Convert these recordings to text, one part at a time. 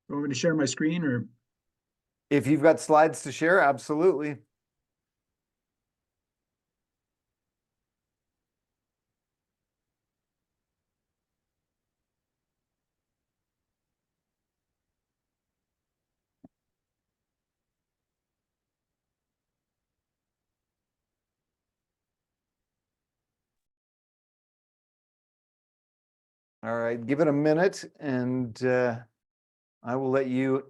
You want me to share my screen or? If you've got slides to share, absolutely. All right, give it a minute and I will let you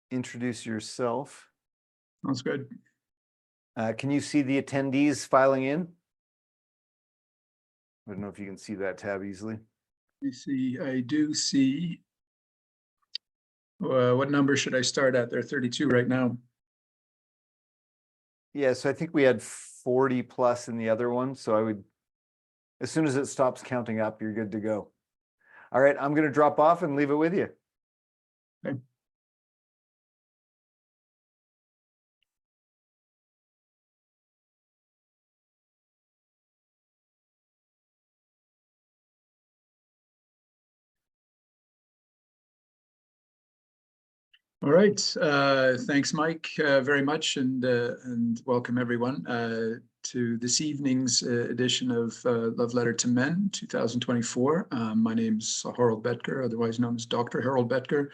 introduce yourself. That's good. Can you see the attendees filing in? I don't know if you can see that tab easily. You see, I do see. What number should I start at? They're 32 right now. Yeah, so I think we had 40 plus in the other one. So I would, as soon as it stops counting up, you're good to go. All right, I'm going to drop off and leave it with you. Okay. All right. Thanks, Mike, very much, and welcome everyone to this evening's edition of Love Letter to Men 2024. My name's Harold Bettger, otherwise known as Dr. Harold Bettger.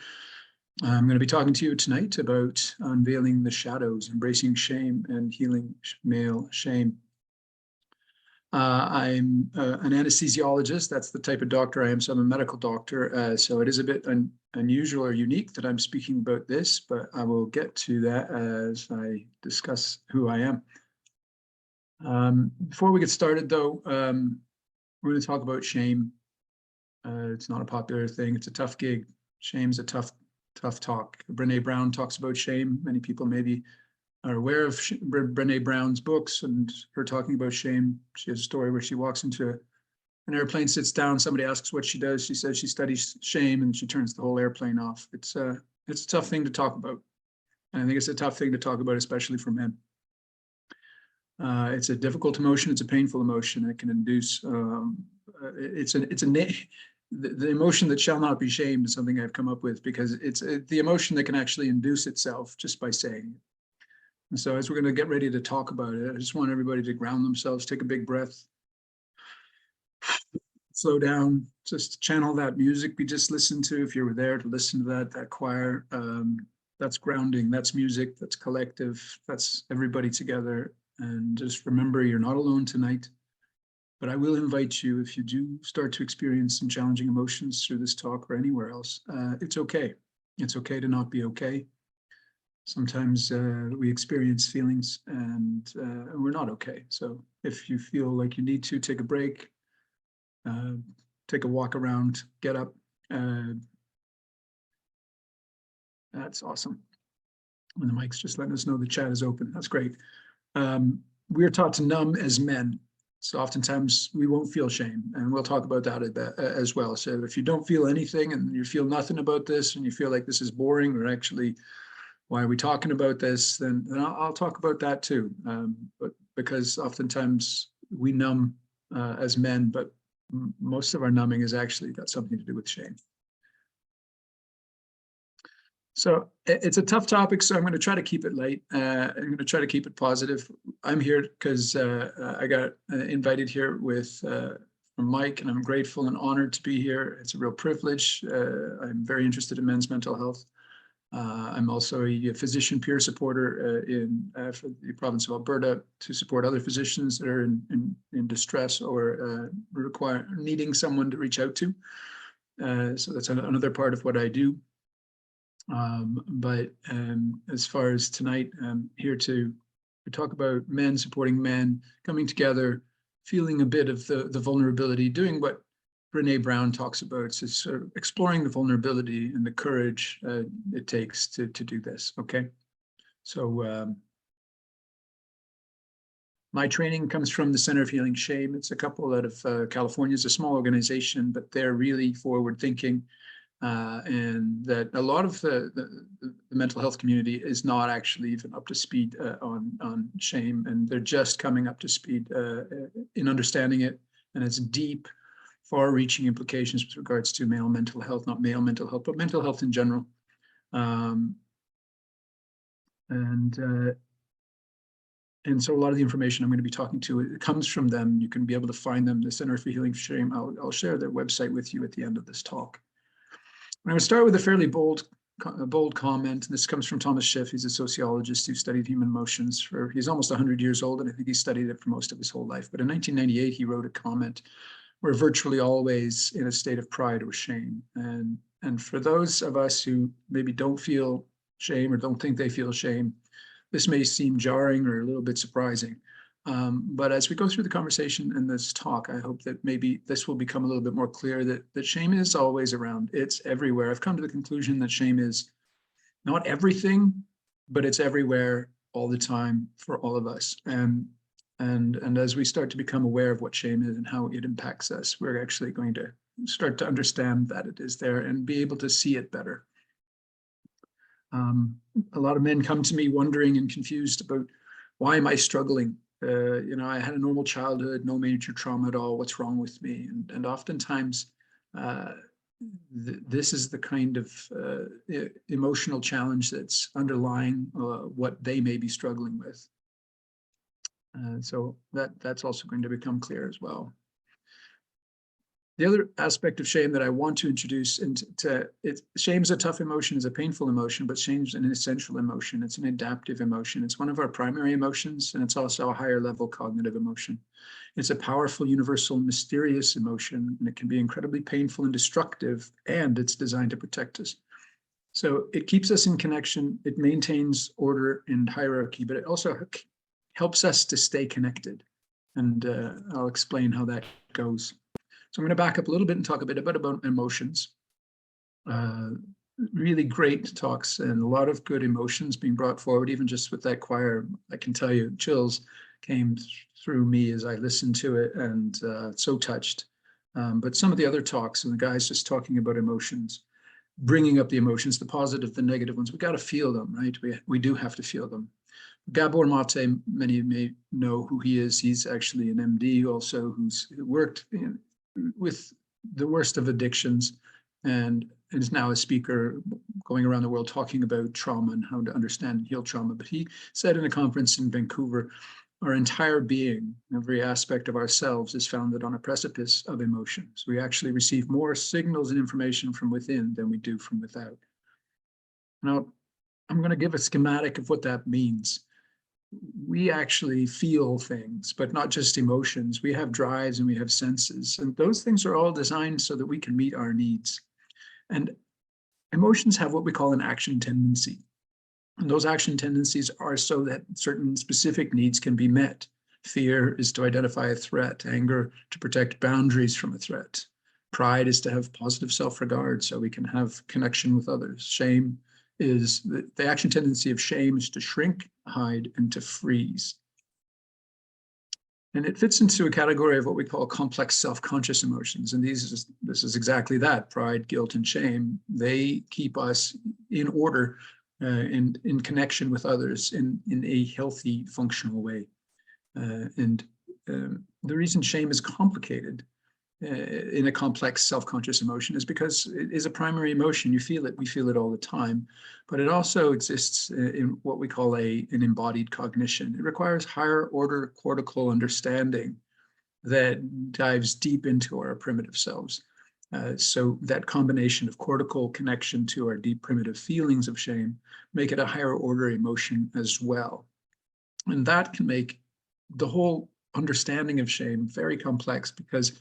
I'm going to be talking to you tonight about unveiling the shadows, embracing shame, and healing male shame. I'm an anesthesiologist. That's the type of doctor I am. So I'm a medical doctor. So it is a bit unusual or unique that I'm speaking about this, but I will get to that as I discuss who I am. Before we get started, though, we're going to talk about shame. It's not a popular thing. It's a tough gig. Shame's a tough talk. Brene Brown talks about shame. Many people maybe are aware of Brene Brown's books and her talking about shame. She has a story where she walks into an airplane, sits down, somebody asks what she does. She says she studies shame, and she turns the whole airplane off. It's a tough thing to talk about. And I think it's a tough thing to talk about, especially for men. It's a difficult emotion. It's a painful emotion. It can induce, the emotion that shall not be shamed is something I've come up with because it's the emotion that can actually induce itself just by saying it. And so as we're going to get ready to talk about it, I just want everybody to ground themselves, take a big breath, slow down, just channel that music we just listened to. If you were there to listen to that choir, that's grounding, that's music, that's collective, that's everybody together. And just remember, you're not alone tonight. But I will invite you, if you do start to experience some challenging emotions through this talk or anywhere else, it's okay. It's okay to not be okay. Sometimes we experience feelings and we're not okay. So if you feel like you need to take a break, take a walk around, get up. That's awesome. And the mic's just letting us know the chat is open. That's great. We're taught to numb as men. So oftentimes we won't feel shame, and we'll talk about that as well. So if you don't feel anything and you feel nothing about this and you feel like this is boring or actually why are we talking about this, then I'll talk about that too. But because oftentimes we numb as men, but most of our numbing has actually got something to do with shame. So it's a tough topic, so I'm going to try to keep it light. I'm going to try to keep it positive. I'm here because I got invited here from Mike, and I'm grateful and honored to be here. It's a real privilege. I'm very interested in men's mental health. I'm also a physician peer supporter for the province of Alberta to support other physicians that are in distress or needing someone to reach out to. So that's another part of what I do. But as far as tonight, I'm here to talk about men supporting men, coming together, feeling a bit of the vulnerability, doing what Brene Brown talks about, is sort of exploring the vulnerability and the courage it takes to do this. Okay, so my training comes from the Center of Healing Shame. It's a couple out of California. It's a small organization, but they're really forward thinking. And that a lot of the mental health community is not actually even up to speed on shame, and they're just coming up to speed in understanding it and its deep, far-reaching implications with regards to male mental health, not male mental health, but mental health in general. Um, and so a lot of the information I'm going to be talking to, it comes from them. You can be able to find them, the Center for Healing Shame. I'll share their website with you at the end of this talk. I'm going to start with a fairly bold comment. This comes from Thomas Schiff. He's a sociologist who studied human emotions he's almost 100 years old, and I think he studied it for most of his whole life. But in 1998, he wrote a comment: "We're virtually always in a state of pride or shame." And for those of us who maybe don't feel shame or don't think they feel shame, this may seem jarring or a little bit surprising. But as we go through the conversation in this talk, I hope that maybe this will become a little bit more clear that shame is always around. It's everywhere. I've come to the conclusion that shame is not everything, but it's everywhere all the time for all of us. And as we start to become aware of what shame is and how it impacts us, we're actually going to start to understand that it is there and be able to see it better. A lot of men come to me wondering and confused about, why am I struggling? I had a normal childhood, no major trauma at all. What's wrong with me? And oftentimes, this is the kind of emotional challenge that's underlying what they may be struggling with. So that's also going to become clear as well. The other aspect of shame that I want to introduce shame is a tough emotion, is a painful emotion, but shame is an essential emotion. It's an adaptive emotion. It's one of our primary emotions, and it's also a higher level cognitive emotion. It's a powerful, universal, mysterious emotion, and it can be incredibly painful and destructive, and it's designed to protect us. So it keeps us in connection. It maintains order and hierarchy, but it also helps us to stay connected. And I'll explain how that goes. So I'm going to back up a little bit and talk a bit about emotions. Really great talks and a lot of good emotions being brought forward, even just with that choir. I can tell you, chills came through me as I listened to it, and so touched. But some of the other talks and the guys just talking about emotions, bringing up the emotions, the positive, the negative ones, we got to feel them, right? We do have to feel them. Gabor Mate, many may know who he is. He's actually an MD also who worked with the worst of addictions and is now a speaker going around the world talking about trauma and how to understand and heal trauma. But he said in a conference in Vancouver, our entire being, every aspect of ourselves, is founded on a precipice of emotions. We actually receive more signals and information from within than we do from without. Now, I'm going to give a schematic of what that means. We actually feel things, but not just emotions. We have drives and we have senses, and those things are all designed so that we can meet our needs. And emotions have what we call an action tendency. And those action tendencies are so that certain specific needs can be met. Fear is to identify a threat, anger to protect boundaries from a threat. Pride is to have positive self-regard so we can have connection with others. Shame is the action tendency of shame is to shrink, hide, and to freeze. And it fits into a category of what we call complex self-conscious emotions. And this is exactly that: pride, guilt, and shame. They keep us in order and in connection with others in a healthy, functional way. And the reason shame is complicated in a complex self-conscious emotion is because it is a primary emotion. You feel it, we feel it all the time, but it also exists in what we call an embodied cognition. It requires higher order cortical understanding that dives deep into our primitive selves. So that combination of cortical connection to our deep primitive feelings of shame make it a higher order emotion as well. And that can make the whole understanding of shame very complex, because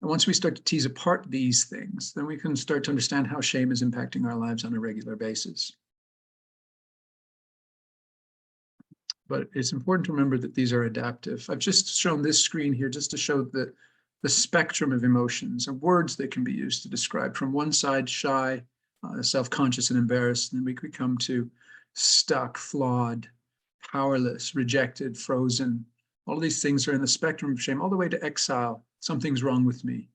once we start to tease apart these things, then we can start to understand how shame is impacting our lives on a regular basis. But it's important to remember that these are adaptive. I've just shown this screen here just to show the spectrum of emotions and words that can be used to describe. From one side, shy, self-conscious and embarrassed, and then we could come to stuck, flawed, powerless, rejected, frozen. All of these things are in the spectrum of shame, all the way to exile. Something's wrong with me,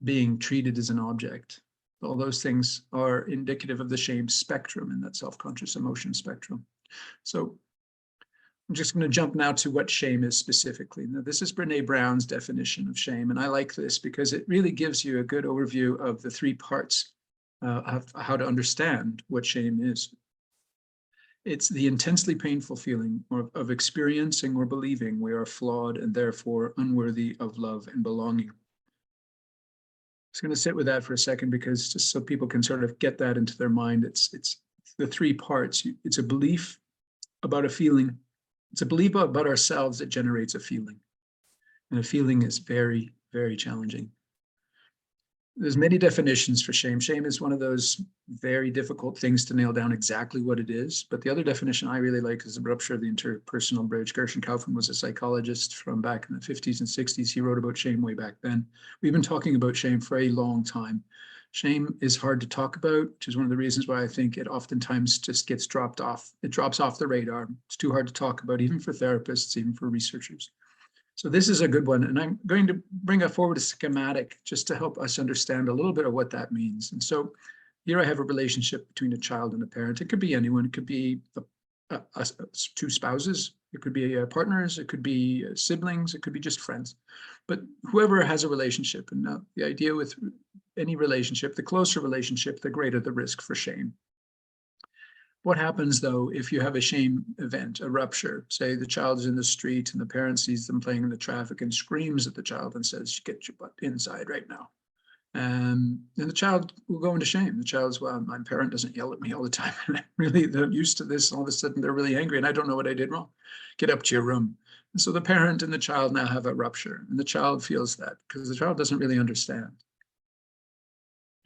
being treated as an object. All those things are indicative of the shame spectrum in that self-conscious emotion spectrum. So I'm just going to jump now to what shame is specifically. Now, this is Brene Brown's definition of shame, and I like this because it really gives you a good overview of the three parts how to understand what shame is. It's the intensely painful feeling of experiencing or believing we are flawed and therefore unworthy of love and belonging. Just going to sit with that for a second, because just so people can sort of get that into their mind, it's the three parts. It's a belief about a feeling. It's a belief about ourselves that generates a feeling. And a feeling is very, very challenging. There's many definitions for shame. Shame is one of those very difficult things to nail down exactly what it is. But the other definition I really like is the rupture of the interpersonal bridge. Gershon Kaufman was a psychologist from back in the 50s and 60s. He wrote about shame way back then. We've been talking about shame for a long time. Shame is hard to talk about, which is one of the reasons why I think it oftentimes just gets dropped off. It drops off the radar. It's too hard to talk about, even for therapists, even for researchers. So this is a good one, and I'm going to bring forward a schematic just to help us understand a little bit of what that means. And so here I have a relationship between a child and a parent. It could be anyone. It could be two spouses. It could be partners. It could be siblings. It could be just friends. But whoever has a relationship, and the idea with any relationship, the closer relationship, the greater the risk for shame. What happens, though, if you have a shame event, a rupture? Say the child is in the street and the parent sees them playing in the traffic and screams at the child and says, "Get your butt inside right now." And the child will go into shame. The child's, well, my parent doesn't yell at me all the time. And they're used to this. All of a sudden, they're really angry and I don't know what I did wrong. Get up to your room. And so the parent and the child now have a rupture, and the child feels that because the child doesn't really understand.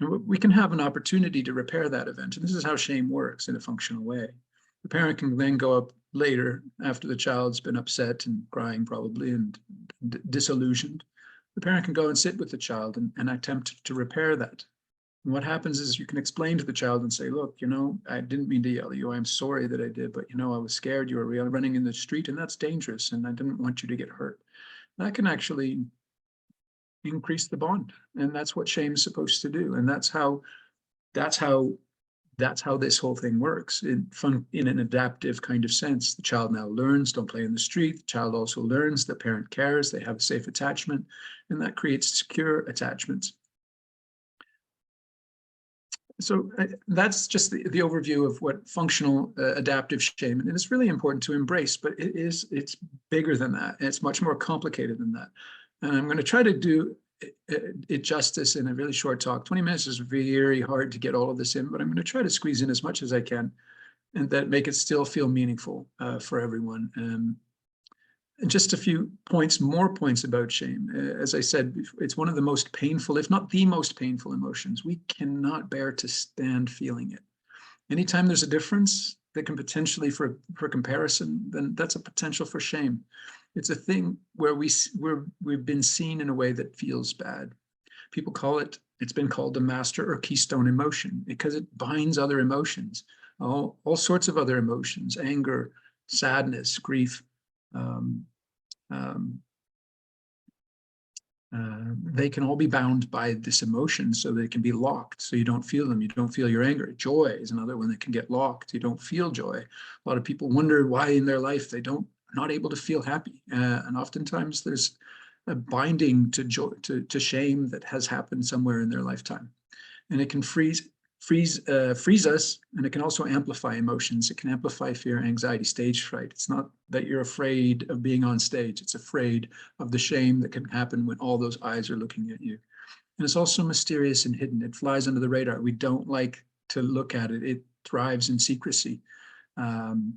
And we can have an opportunity to repair that event. And this is how shame works in a functional way. The parent can then go up later after the child's been upset and crying probably and disillusioned. The parent can go and sit with the child and attempt to repair that. And what happens is you can explain to the child and say, look, I didn't mean to yell at you. I'm sorry that I did, but I was scared. You were running in the street and that's dangerous. And I didn't want you to get hurt. That can actually increase the bond, and that's what shame is supposed to do. And that's how this whole thing works in an adaptive kind of sense. The child now learns, don't play in the street. The child also learns the parent cares, they have a safe attachment, and that creates secure attachments. So that's just the overview of what functional adaptive shame, and it's really important to embrace, but it's bigger than that. It's much more complicated than that. And I'm going to try to do it justice in a really short talk. 20 minutes is very hard to get all of this in, but I'm going to try to squeeze in as much as I can and that make it still feel meaningful for everyone. And just a few more points about shame. As I said, it's one of the most painful, if not the most painful emotions. We cannot bear to stand feeling it. Anytime there's a difference that can potentially, for comparison, then that's a potential for shame. It's a thing where we've been seen in a way that feels bad. People it's been called the master or keystone emotion because it binds other emotions, all sorts of other emotions, anger, sadness, grief. They can all be bound by this emotion, so they can be locked, so you don't feel them. You don't feel your anger. Joy is another one that can get locked. You don't feel joy. A lot of people wonder why in their life they not able to feel happy, and oftentimes there's a binding to joy, to shame that has happened somewhere in their lifetime, and it can freeze us, and it can also amplify emotions. It can amplify fear, anxiety, stage fright. It's not that you're afraid of being on stage. It's afraid of the shame that can happen when all those eyes are looking at you. And it's also mysterious and hidden. It flies under the radar. We don't like to look at it. It thrives in secrecy. And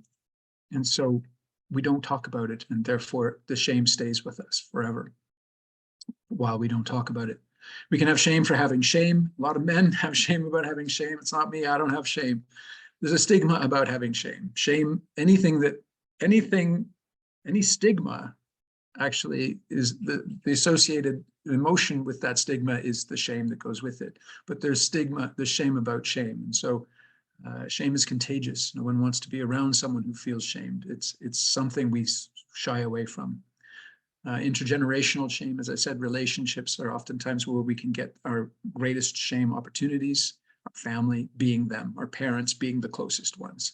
so we don't talk about it, and therefore the shame stays with us forever while we don't talk about it. We can have shame for having shame. A lot of men have shame about having shame. It's not me. I don't have shame. There's a stigma about having shame. Shame, any stigma actually is the associated emotion with that stigma is the shame that goes with it. But there's shame about shame. And so shame is contagious. No one wants to be around someone who feels shamed. It's something we shy away from. Intergenerational shame, as I said, relationships are oftentimes where we can get our greatest shame opportunities, our family being them, our parents being the closest ones.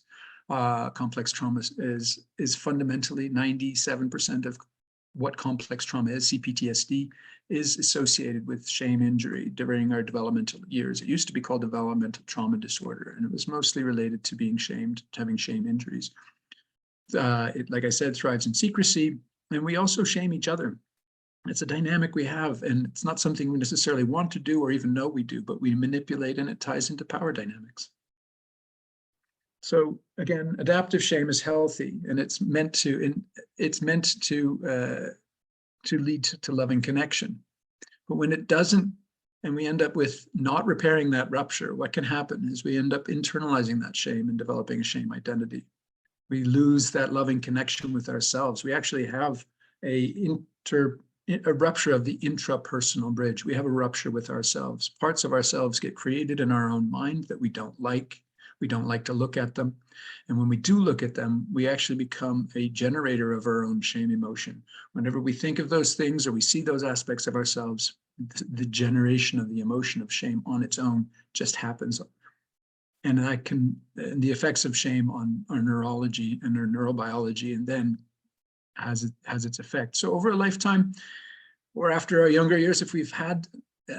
Complex trauma is fundamentally 97% of what complex trauma is, CPTSD, is associated with shame injury during our developmental years. It used to be called developmental trauma disorder, and it was mostly related to being shamed, to having shame injuries. It, like I said, thrives in secrecy, and we also shame each other. It's a dynamic we have, and it's not something we necessarily want to do or even know we do, but we manipulate, and it ties into power dynamics. So again, adaptive shame is healthy, and it's meant to lead to loving connection. But when it doesn't, and we end up with not repairing that rupture, what can happen is we end up internalizing that shame and developing a shame identity. We lose that loving connection with ourselves. We actually have a rupture of the intrapersonal bridge. We have a rupture with ourselves. Parts of ourselves get created in our own mind that we don't like. We don't like to look at them. And when we do look at them, we actually become a generator of our own shame emotion. Whenever we think of those things or we see those aspects of ourselves, the generation of the emotion of shame on its own just happens. And the effects of shame on our neurology and our neurobiology, and then has its effect. So over a lifetime, or after our younger years, if we've had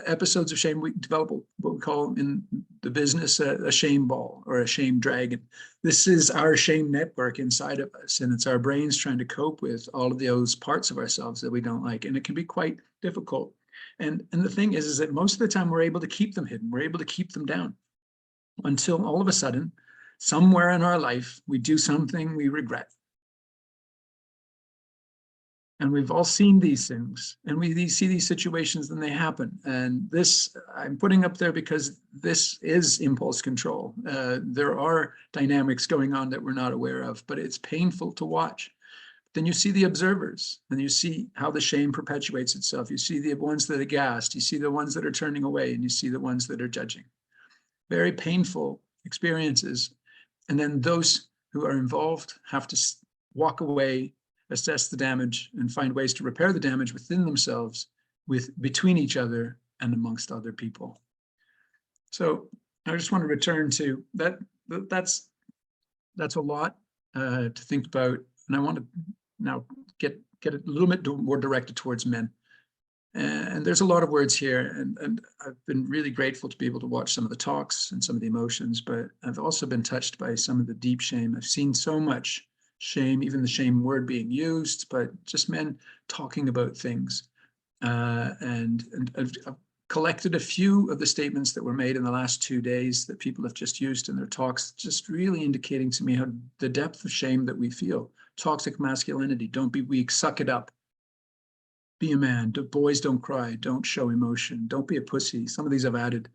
episodes of shame, we develop what we call in the business a shame ball or a shame dragon. This is our shame network inside of us, and it's our brains trying to cope with all of those parts of ourselves that we don't like, and it can be quite difficult. And the thing is that most of the time we're able to keep them hidden, we're able to keep them down, until all of a sudden, somewhere in our life, we do something we regret. And we've all seen these things, and we see these situations and they happen. And this I'm putting up there because this is impulse control. There are dynamics going on that we're not aware of, but it's painful to watch. Then you see the observers, and you see how the shame perpetuates itself. You see the ones that are aghast, you see the ones that are turning away, and you see the ones that are judging. Very painful experiences. And then those who are involved have to walk away, assess the damage, and find ways to repair the damage within themselves, between each other and amongst other people. So I just want to return to that. That's a lot to think about, and I want to now get a little bit more directed towards men. And there's a lot of words here, and I've been really grateful to be able to watch some of the talks and some of the emotions, but I've also been touched by some of the deep shame. I've seen so much shame, even the shame word being used, but just men talking about things. And I've collected a few of the statements that were made in the last 2 days that people have just used in their talks, just really indicating to me how the depth of shame that we feel. Toxic masculinity, don't be weak, suck it up. Be a man, boys don't cry, don't show emotion, don't be a pussy. Some of these I've added.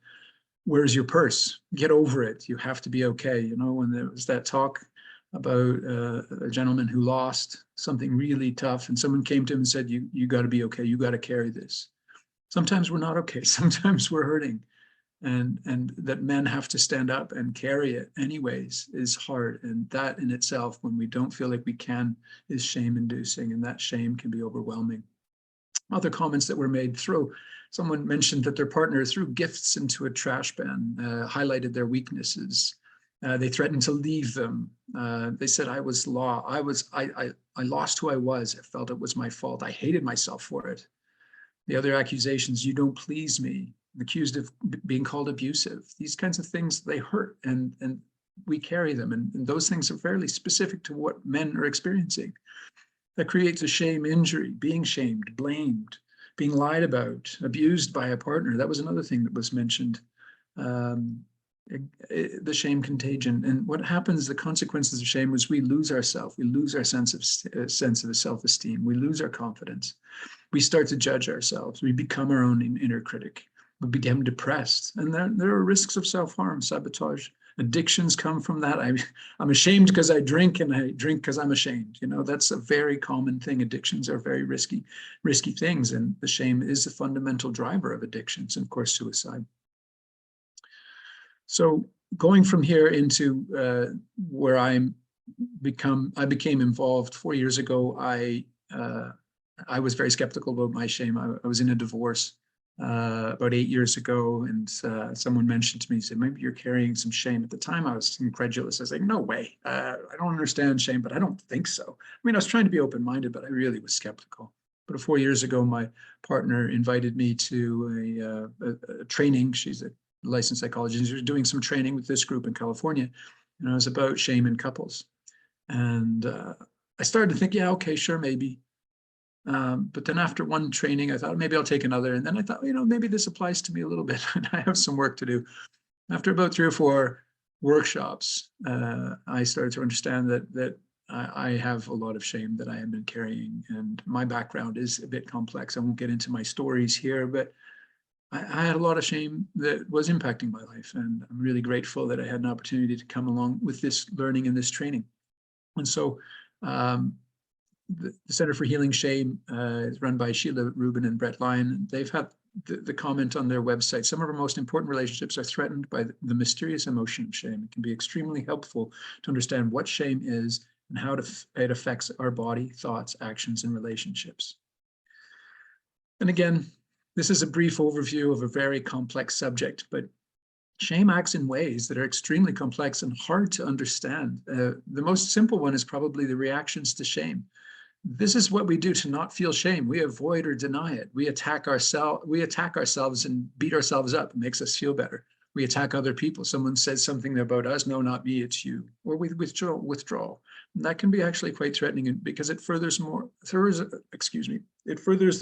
Where's your purse? Get over it. You have to be okay. You know, when there was that talk about a gentleman who lost something really tough, and someone came to him and said, you got to be okay. You got to carry this. Sometimes we're not okay. Sometimes we're hurting. And that men have to stand up and carry it anyways is hard. And that in itself, when we don't feel like we can, is shame inducing, and that shame can be overwhelming. Other comments that were made, someone mentioned that their partner threw gifts into a trash bin, highlighted their weaknesses. They threatened to leave them. They said, I lost who I was. I felt it was my fault. I hated myself for it. The other accusations, you don't please me, accused of being called abusive. These kinds of things, they hurt, and we carry them. And those things are fairly specific to what men are experiencing. That creates a shame injury, being shamed, blamed, being lied about, abused by a partner. That was another thing that was mentioned. The shame contagion. And what happens, the consequences of shame was we lose ourselves. We lose our sense of self-esteem. We lose our confidence. We start to judge ourselves. We become our own inner critic. We become depressed. And there are risks of self-harm, sabotage. Addictions come from that. I'm ashamed because I drink, and I drink because I'm ashamed. You know, that's a very common thing. Addictions are very risky things. And the shame is a fundamental driver of addictions, and of course, suicide. So going from here into where I became involved 4 years ago, I was very skeptical about my shame. I was in a divorce about 8 years ago, and someone mentioned to me, said, maybe you're carrying some shame. At the time, I was incredulous. I was like, no way. I don't understand shame, but I don't think so. I mean, I was trying to be open-minded, but I really was skeptical. But 4 years ago, my partner invited me to a training. She's a licensed psychologist. She was doing some training with this group in California, and it was about shame in couples. And I started to think, yeah, okay, sure, maybe. But then after one training, I thought maybe I'll take another. And then I thought, maybe this applies to me a little bit, and I have some work to do. After about 3 or 4 workshops, I started to understand that I have a lot of shame that I have been carrying, and my background is a bit complex. I won't get into my stories here, but I had a lot of shame that was impacting my life, and I'm really grateful that I had an opportunity to come along with this learning and this training. And so the Center for Healing Shame is run by Sheila Rubin and Brett Lyon. They've had the comment on their website: some of our most important relationships are threatened by the mysterious emotion of shame. It can be extremely helpful to understand what shame is and how it affects our body, thoughts, actions, and relationships. And again, this is a brief overview of a very complex subject, but shame acts in ways that are extremely complex and hard to understand. The most simple one is probably the reactions to shame. This is what we do to not feel shame. We avoid or deny it. We attack ourselves and beat ourselves up. It makes us feel better. We attack other people. Someone says something about us. No, not me, it's you. Or we withdraw. And that can be actually quite threatening because it furthers the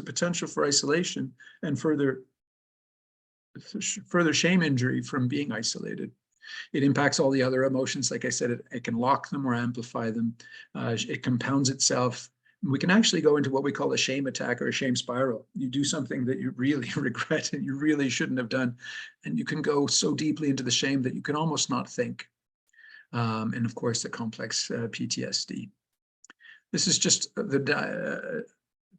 potential for isolation and further shame injury from being isolated. It impacts all the other emotions. Like I said, it can lock them or amplify them. It compounds itself. We can actually go into what we call a shame attack or a shame spiral. You do something that you really regret and you really shouldn't have done, and you can go so deeply into the shame that you can almost not think. And of course, the complex PTSD. This is just the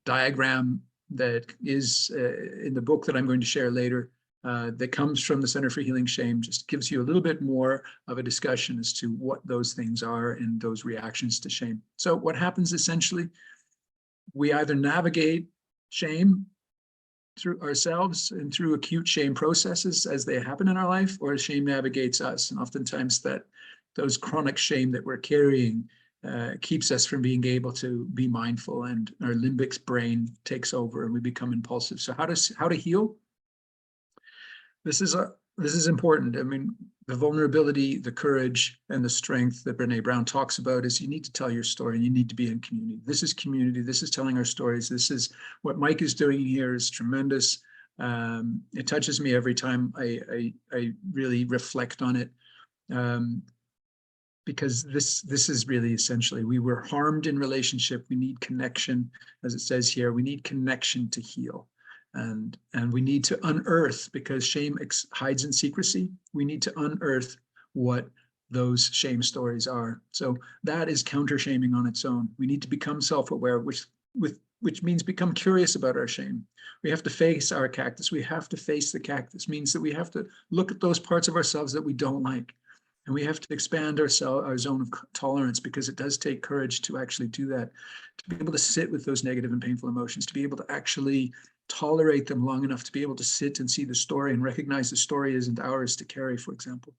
diagram that is in the book that I'm going to share later. That comes from the Center for Healing Shame, just gives you a little bit more of a discussion as to what those things are and those reactions to shame. So what happens essentially, we either navigate shame through ourselves and through acute shame processes as they happen in our life, or shame navigates us. And oftentimes those chronic shame that we're carrying keeps us from being able to be mindful, and our limbic brain takes over and we become impulsive. So how to heal? This is important. I mean, the vulnerability, the courage, and the strength that Brene Brown talks about is you need to tell your story and you need to be in community. This is community. This is telling our stories. This is what Mike is doing here is tremendous. It touches me every time I really reflect on it, because this is really essentially, we were harmed in relationship. We need connection, as it says here. We need connection to heal. And we need to unearth, because shame hides in secrecy. We need to unearth what those shame stories are. So that is counter-shaming on its own. We need to become self-aware, which means become curious about our shame. We have to face our cactus. We have to face the cactus. Means that we have to look at those parts of ourselves that we don't like. And we have to expand our zone of tolerance, because it does take courage to actually do that, to be able to sit with those negative and painful emotions, to be able to actually tolerate them long enough to be able to sit and see the story and recognize the story isn't ours to carry, for example.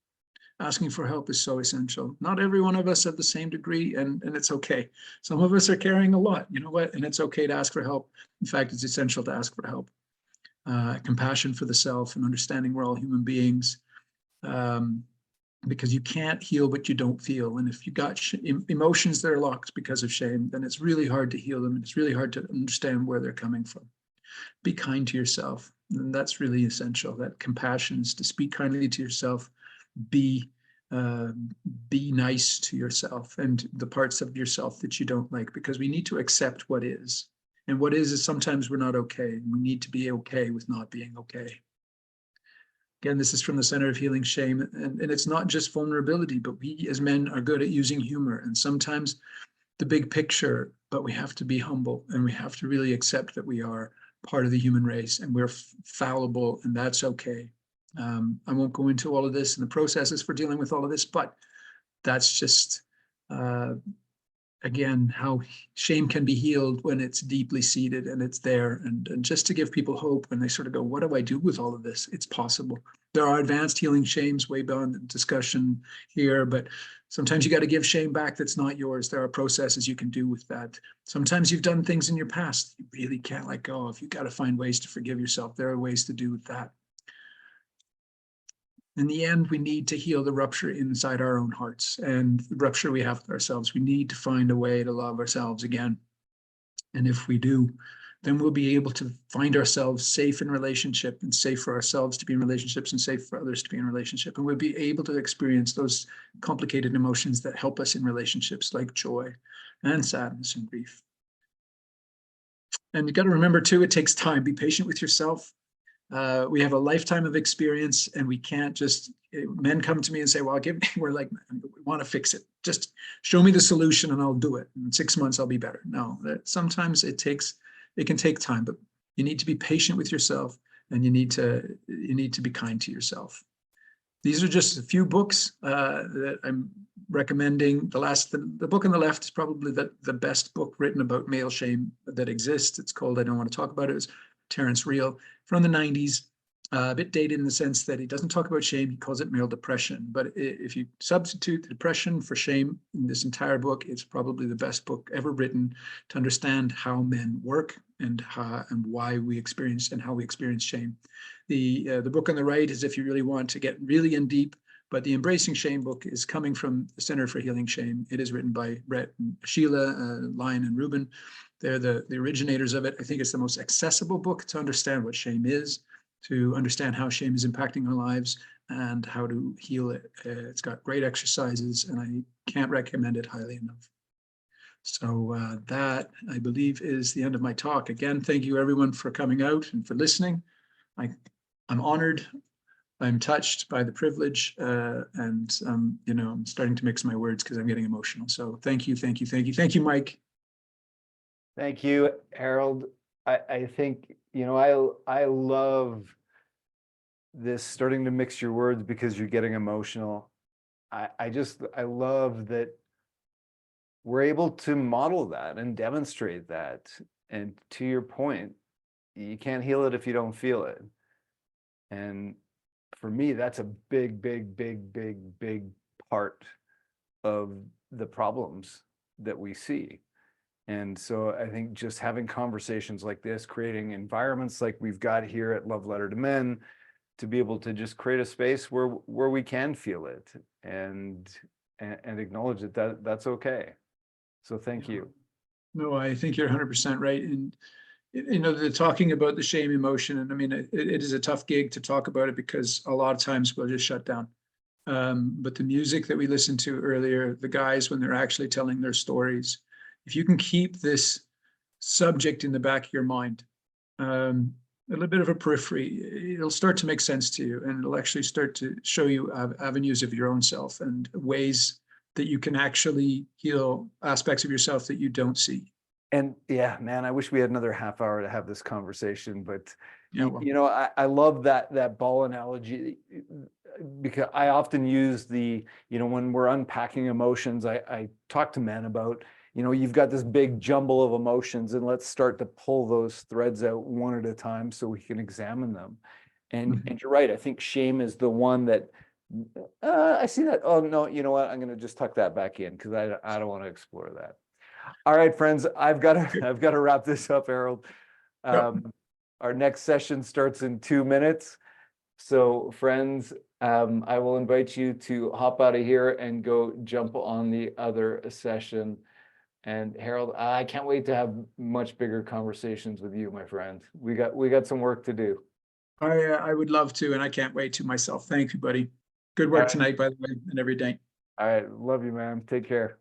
Asking for help is so essential. Not every one of us at the same degree, and it's okay. Some of us are carrying a lot, you know what? And it's okay to ask for help. In fact, it's essential to ask for help. Compassion for the self and understanding we're all human beings. Because you can't heal what you don't feel. And if you got emotions that are locked because of shame, then it's really hard to heal them. It's really hard to understand where they're coming from. Be kind to yourself. And that's really essential. That compassion is to speak kindly to yourself. Be nice to yourself and the parts of yourself that you don't like, because we need to accept what is. And what is sometimes we're not okay. And we need to be okay with not being okay. Again, this is from the Center of Healing Shame. And it's not just vulnerability, but we as men are good at using humor. And sometimes the big picture, but we have to be humble and we have to really accept that we are part of the human race and we're fallible, and that's okay. I won't go into all of this and the processes for dealing with all of this, but that's just again, how shame can be healed when it's deeply seated and it's there. And just to give people hope when they sort of go, what do I do with all of this? It's possible. There are advanced healing shames way beyond the discussion here, but sometimes you got to give shame back that's not yours. There are processes you can do with that. Sometimes you've done things in your past you really can't let go of. You've got to find ways to forgive yourself. There are ways to do with that. In the end, we need to heal the rupture inside our own hearts and the rupture we have with ourselves. We need to find a way to love ourselves again. And if we do, then we'll be able to find ourselves safe in relationship and safe for ourselves to be in relationships and safe for others to be in relationship. And we'll be able to experience those complicated emotions that help us in relationships like joy and sadness and grief. And you got to remember too, it takes time. Be patient with yourself. We have a lifetime of experience, and we can't just, men come to me and say, well, we're like, we want to fix it. Just show me the solution and I'll do it. In 6 months, I'll be better. No, sometimes it can take time, but you need to be patient with yourself, and you need to be kind to yourself. These are just a few books that I'm recommending. The book on the left is probably the best book written about male shame that exists. It's called I Don't Want to Talk About It. It's Terrence Real from the 90s, a bit dated in the sense that he doesn't talk about shame. He calls it male depression. But if you substitute depression for shame in this entire book, it's probably the best book ever written to understand how men work and why we experience and how we experience shame. The book on the right is if you really want to get really in deep, but the Embracing Shame book is coming from the Center for Healing Shame. It is written by Brett and Sheila, Lyon and Ruben. They're the originators of it. I think it's the most accessible book to understand what shame is, to understand how shame is impacting our lives and how to heal it. It's got great exercises, and I can't recommend it highly enough. So that, I believe, is the end of my talk. Again, thank you everyone for coming out and for listening. I'm honored. I'm touched by the privilege, and I'm starting to mix my words because I'm getting emotional. So thank you, thank you, thank you, thank you, Mike. Thank you, Harold. I think, I love this starting to mix your words because you're getting emotional. I love that we're able to model that and demonstrate that. And to your point, you can't heal it if you don't feel it. And for me, that's a big, big, big, big, big part of the problems that we see. And so I think just having conversations like this, creating environments like we've got here at Love Letter to Men, to be able to just create a space where we can feel it and acknowledge that that's okay. So thank you. No, I think you're 100% right. And the talking about the shame emotion, and I mean, it is a tough gig to talk about it because a lot of times we'll just shut down. But the music that we listened to earlier, the guys, when they're actually telling their stories, if you can keep this subject in the back of your mind, a little bit of a periphery, it'll start to make sense to you, and it'll actually start to show you avenues of your own self and ways that you can actually heal aspects of yourself that you don't see. And yeah, man, I wish we had another half hour to have this conversation, but Yeah, well, I love that ball analogy, because I often use when we're unpacking emotions, I talk to men about, you've got this big jumble of emotions, and let's start to pull those threads out one at a time so we can examine them. And you're right. I think shame is the one that I see that. Oh no, you know what? I'm going to just tuck that back in because I don't want to explore that. All right, friends, I've got to wrap this up, Harold. Our next session starts in 2 minutes. So friends, I will invite you to hop out of here and go jump on the other session. And Harold, I can't wait to have much bigger conversations with you, my friend. We got some work to do. I would love to, and I can't wait to myself. Thank you, buddy. Good work tonight, by the way, and every day. All right. Love you, man. Take care.